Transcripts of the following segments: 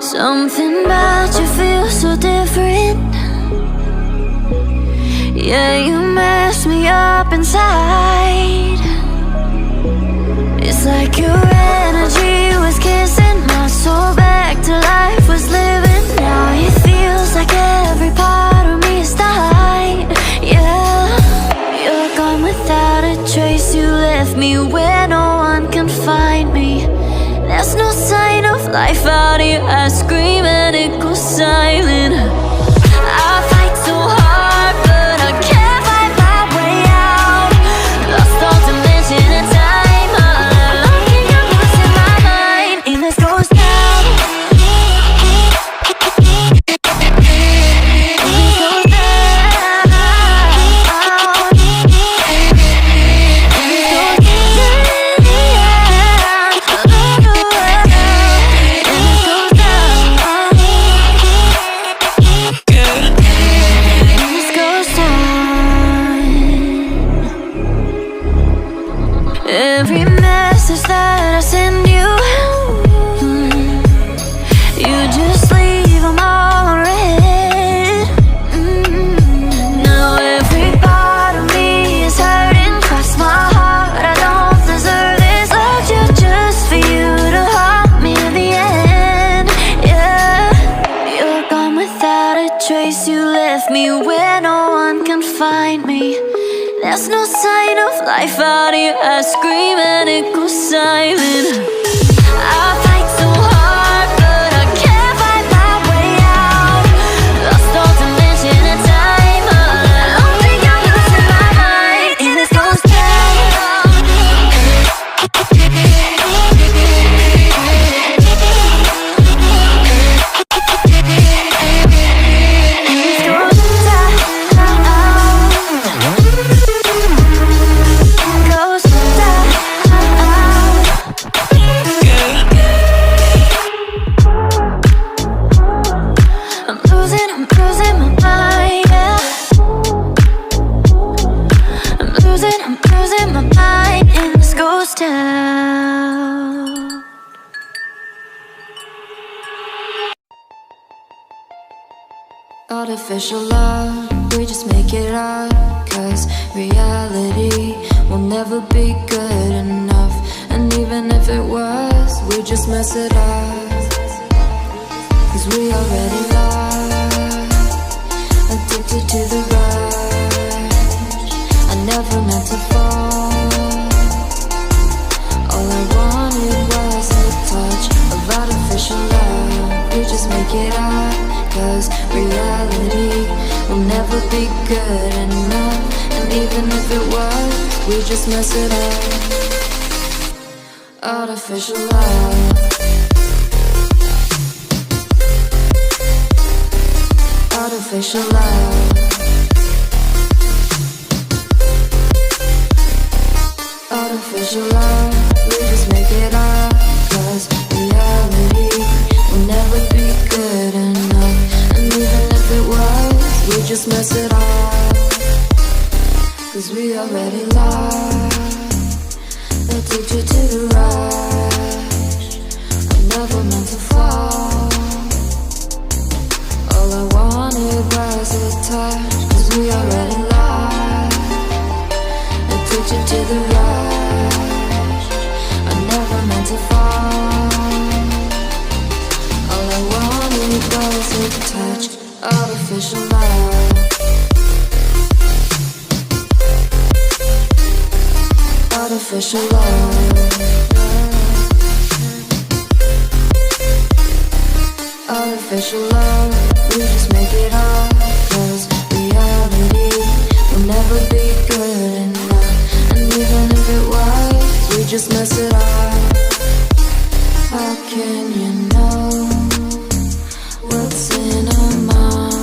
Something about you feels so different. Yeah, you mess me up inside. It's like your energy was kissing my soul back to life, was living. Now it feels like every part of me is dying. Yeah, you're gone without a trace. You left me where no one can find me. There's no sign of life out here. I scream and it goes silent. I fight so hard, but I can't find my way out. Lost all dimension and time. All alone, you're losing my mind. And this goes down. Every message that I send you, you just leave them all read. Now every part of me is hurting. Cross my heart, I don't deserve this. Loved you just for you to haunt me in the end. Yeah, you're gone without a trace. You left me where no one can find me. There's no sign of life out here. I scream and it goes silent. I fight so hard, but I can't find my way out. Lost all dimension and time. I don't think I'm losing my mind. And this goes down. Artificial love, we just make it up. Cause reality will never be good enough. And even if it was, we just mess it up. Cause we already lost, addicted to the rush. I never meant to fall. All I wanted was a touch of artificial love. We just make it up. Cause reality will never be good enough. And even if it was, we just mess it up. Artificial love. Artificial love. Artificial love. We just make it up. Cause reality will never be good enough. And even if it was, we just mess it up. Cause we already lost, addicted to the rush. I never meant to fall. All I wanted was a touch. Cause we already lost, addicted to the rush. I never meant to fall. All I wanted was a touch. Artificial love. Artificial love. Artificial love. We just make it up. Cause reality will never be good enough. And even if it was, we just mess it up. How can you know what's in our mind?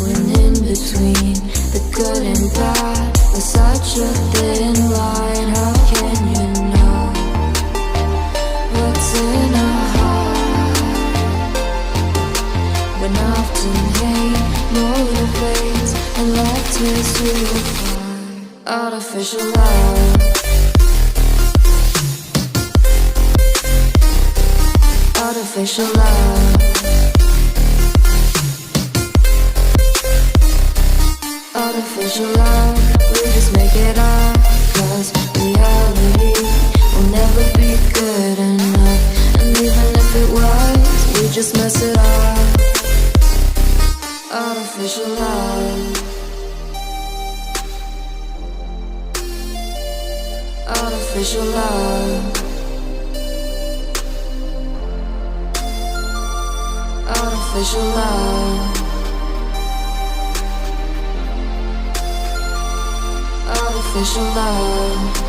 When in between the good and bad, there's such a thin line. How can you know what's in our heart? When often hate motivates and love tears you apart. Artificial love. artificial love. Artificial love, we just make it up, 'cause reality will never be good enough. And even if it was, we just mess it up. Artificial love. Artificial love. Artificial love. Artificial love.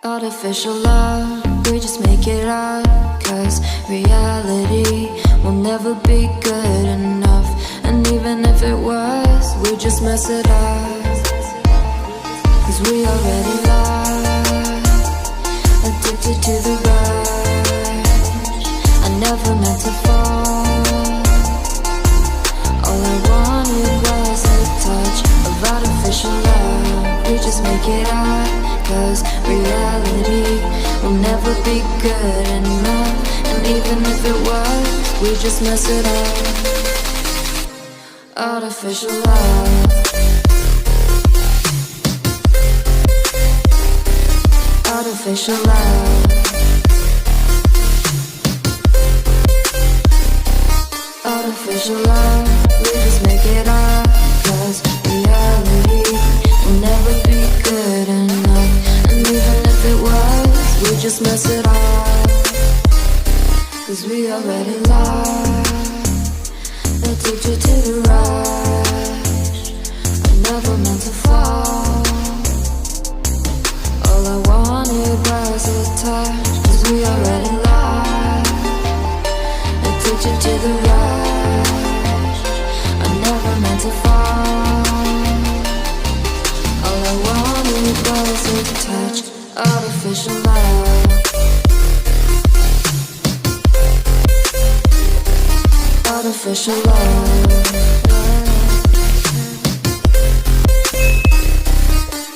Artificial love, we just make it up, 'cause reality will never be good enough. And even if it was, we just mess it up, 'cause we already lost, addicted to the rush. I never meant to fall, all I wanted was a touch of artificial love. We just make it up, 'cause reality will never be good enough. And even if it was, we just mess it up. Artificial love. Artificial love. Artificial love, we just make it up, 'cause reality will never be good enough. And even if it was, we just mess it up, 'cause we already lost, addicted to the rush. I never meant to fall, all I wanted was a touch, 'cause we already lost, addicted to the rush. I never meant to fall, all I wanted was a touch. Artificial love. Artificial love.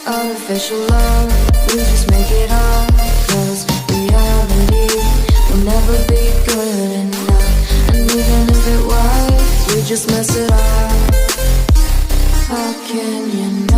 Artificial artificial love, we just make it up. Cause reality will never be good enough. And even if it was, we just mess it up. How can you know?